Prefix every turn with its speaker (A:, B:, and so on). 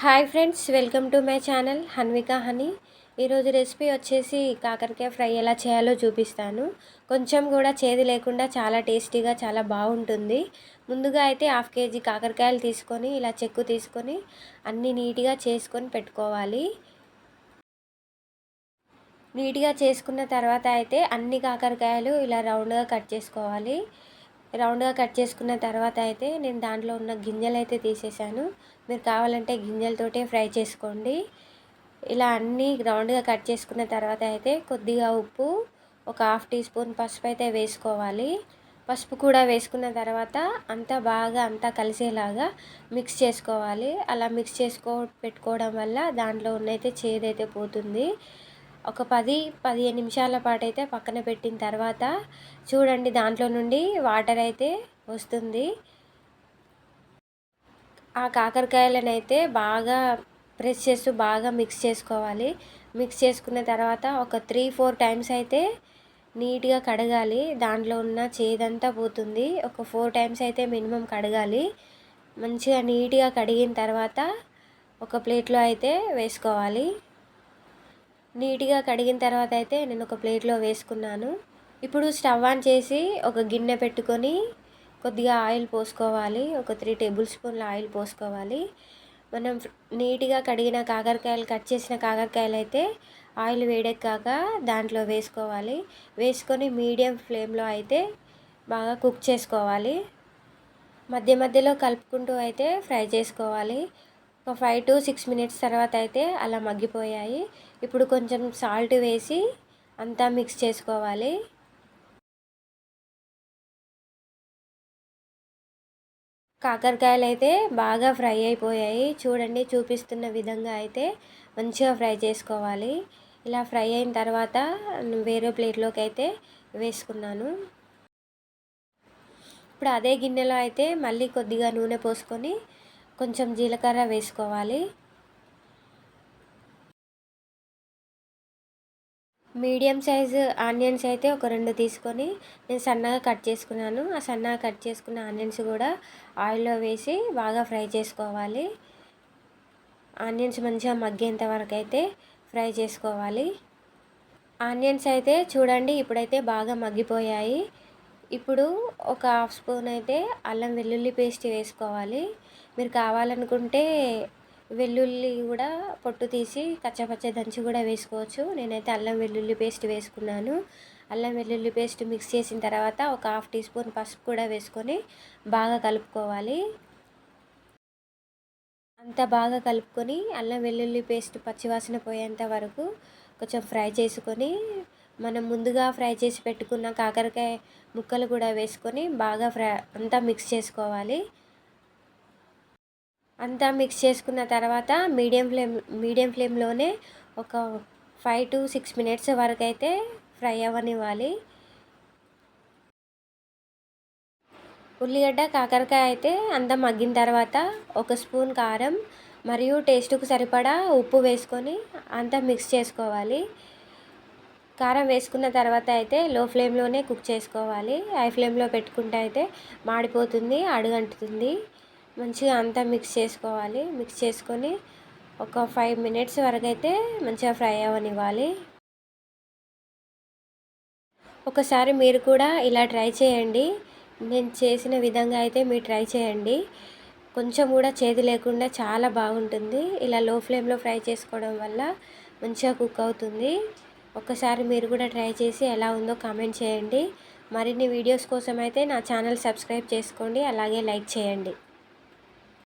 A: Hi friends, welcome to my channel Hanvika honey. ఈరోజు recipe వచ్చేసి కాకరకాయ ఫ్రై ఎలా చేయాలో చూపిస్తాను. కొంచెం కూడా చేదు లేకుండా చాలా టేస్టీగా చాలా బాగుంటుంది. ముందుగా అయితే 1/2 kg కాకరకాయలు తీసుకొని ఇలా చెక్కు తీసుకొని అన్నీ నీట్గా చేసుకొని పెట్టుకోవాలి. నీట్గా చేసుకున్న తర్వాత అయితే అన్ని కాకరకాయలు ఇలా రౌండ్గా కట్ చేసుకోవాలి. రౌండ్గా కట్ చేసుకున్న తర్వాత అయితే నేను దాంట్లో ఉన్న గింజలు అయితే తీసేసాను. మీరు కావాలంటే గింజలతోటే ఫ్రై చేసుకోండి. ఇలా అన్నీ రౌండ్గా కట్ చేసుకున్న తర్వాత అయితే కొద్దిగా ఉప్పు, ఒక 1/2 టీ స్పూన్ పసుపు అయితే వేసుకోవాలి. పసుపు కూడా వేసుకున్న తర్వాత అంతా బాగా కలిసేలాగా మిక్స్ చేసుకోవాలి. అలా మిక్స్ పెట్టుకోవడం వల్ల దాంట్లో ఉన్నైతే చేదైతే పోతుంది. ఒక 10-15 నిమిషాల పాటు అయితే పక్కన పెట్టిన తర్వాత చూడండి, దాంట్లో నుండి వాటర్ అయితే వస్తుంది. ఆ కాకరకాయలను అయితే బాగా ప్రెస్ చేస్తూ బాగా మిక్స్ చేసుకోవాలి. మిక్స్ చేసుకున్న తర్వాత ఒక 3-4 టైమ్స్ అయితే నీట్గా కడగాలి. దాంట్లో ఉన్న చేదంతా పోతుంది. ఒక 4 టైమ్స్ అయితే మినిమం కడగాలి. మంచిగా నీట్గా కడిగిన తర్వాత ఒక ప్లేట్లో అయితే వేసుకోవాలి. నీట్గా కడిగిన తర్వాత అయితే నేను ఒక ప్లేట్లో వేసుకున్నాను. ఇప్పుడు స్టవ్ ఆన్ చేసి ఒక గిన్నె పెట్టుకొని కొద్దిగా ఆయిల్ పోసుకోవాలి. ఒక 3 టేబుల్ స్పూన్ల ఆయిల్ పోసుకోవాలి. మనం నీట్గా కడిగిన కాకరకాయలు, కట్ చేసిన కాకరకాయలు అయితే ఆయిల్ వేడెక్కాక దాంట్లో వేసుకోవాలి. వేసుకొని మీడియం ఫ్లేమ్లో అయితే బాగా కుక్ చేసుకోవాలి. మధ్య మధ్యలో కలుపుకుంటూ అయితే ఫ్రై చేసుకోవాలి. ఒక 5-6 మినిట్స్ తర్వాత అయితే అలా మగ్గిపోయాయి. ఇప్పుడు కొంచెం సాల్ట్ వేసి అంతా మిక్స్ చేసుకోవాలి. కాకరకాయలు అయితే బాగా ఫ్రై అయిపోయాయి. చూడండి, చూపిస్తున్న విధంగా అయితే మంచిగా ఫ్రై చేసుకోవాలి. ఇలా ఫ్రై అయిన తర్వాత వేరే ప్లేట్లోకి అయితే వేసుకున్నాను. ఇప్పుడు అదే గిన్నెలో అయితే మళ్ళీ కొద్దిగా నూనె పోసుకొని కొంచెం జీలకర్ర వేసుకోవాలి. మీడియం సైజు ఆనియన్స్ అయితే ఒక 2 తీసుకొని నేను సన్నగా కట్ చేసుకున్నాను. ఆ సన్నగా కట్ చేసుకున్న ఆనియన్స్ కూడా ఆయిల్లో వేసి బాగా ఫ్రై చేసుకోవాలి. ఆనియన్స్ మంచిగా మగ్గేంత వరకు అయితే ఫ్రై చేసుకోవాలి. ఆనియన్స్ అయితే చూడండి, ఇప్పుడైతే బాగా మగ్గిపోయాయి. ఇప్పుడు ఒక 1/2 స్పూన్ అయితే అల్లం వెల్లుల్లి పేస్ట్ వేసుకోవాలి. మీరు కావాలనుకుంటే వెల్లుల్లి కూడా పొట్టు తీసి కచ్చపచ్చ దంచి కూడా వేసుకోవచ్చు. నేనైతే అల్లం వెల్లుల్లి పేస్ట్ వేసుకున్నాను. అల్లం వెల్లుల్లి పేస్ట్ మిక్స్ చేసిన తర్వాత ఒక 1/2 టీ స్పూన్ పసుపు కూడా వేసుకొని బాగా కలుపుకోవాలి. అంతా బాగా కలుపుకొని అల్లం వెల్లుల్లి పేస్ట్ పచ్చివాసన పోయేంత వరకు కొంచెం ఫ్రై చేసుకొని మనం ముందుగా ఫ్రై చేసి పెట్టుకున్న కాకరకాయ ముక్కలు కూడా వేసుకొని బాగా అంతా మిక్స్ చేసుకోవాలి. అంతా మిక్స్ చేసుకున్న తర్వాత మీడియం ఫ్లేమ్లోనే ఒక 5-6 మినిట్స్ వరకు అయితే ఫ్రై అవ్వనివ్వాలి. ఉల్లిగడ్డ, కాకరకాయ అయితే అంతా మగ్గిన తర్వాత ఒక స్పూన్ కారం మరియు టేస్ట్కు సరిపడా ఉప్పు వేసుకొని అంతా మిక్స్ చేసుకోవాలి. కారం వేసుకున్న తర్వాత అయితే లో ఫ్లేమ్లోనే కుక్ చేసుకోవాలి. హై ఫ్లేమ్లో పెట్టుకుంటే అయితే మాడిపోతుంది, అడుగంటుతుంది. మంచిగా అంతా మిక్స్ చేసుకోవాలి. మిక్స్ చేసుకొని ఒక 5 మినిట్స్ వరకు అయితే మంచిగా ఫ్రై అవ్వనివ్వాలి. ఒకసారి మీరు కూడా ఇలా ట్రై చేయండి. నేను చేసిన విధంగా అయితే మీరు ట్రై చేయండి. కొంచెం కూడా చేదు లేకుండా చాలా బాగుంటుంది. ఇలా లో ఫ్లేమ్లో ఫ్రై చేసుకోవడం వల్ల మంచిగా కుక్ అవుతుంది. ఒక్కసారి మీరు కూడా ట్రై చేసి ఎలా ఉందో కామెంట్ చేయండి. మరిన్ని వీడియోస్ కోసం అయితే నా ఛానల్ సబ్స్క్రైబ్ చేసుకోండి, అలాగే లైక్ చేయండి.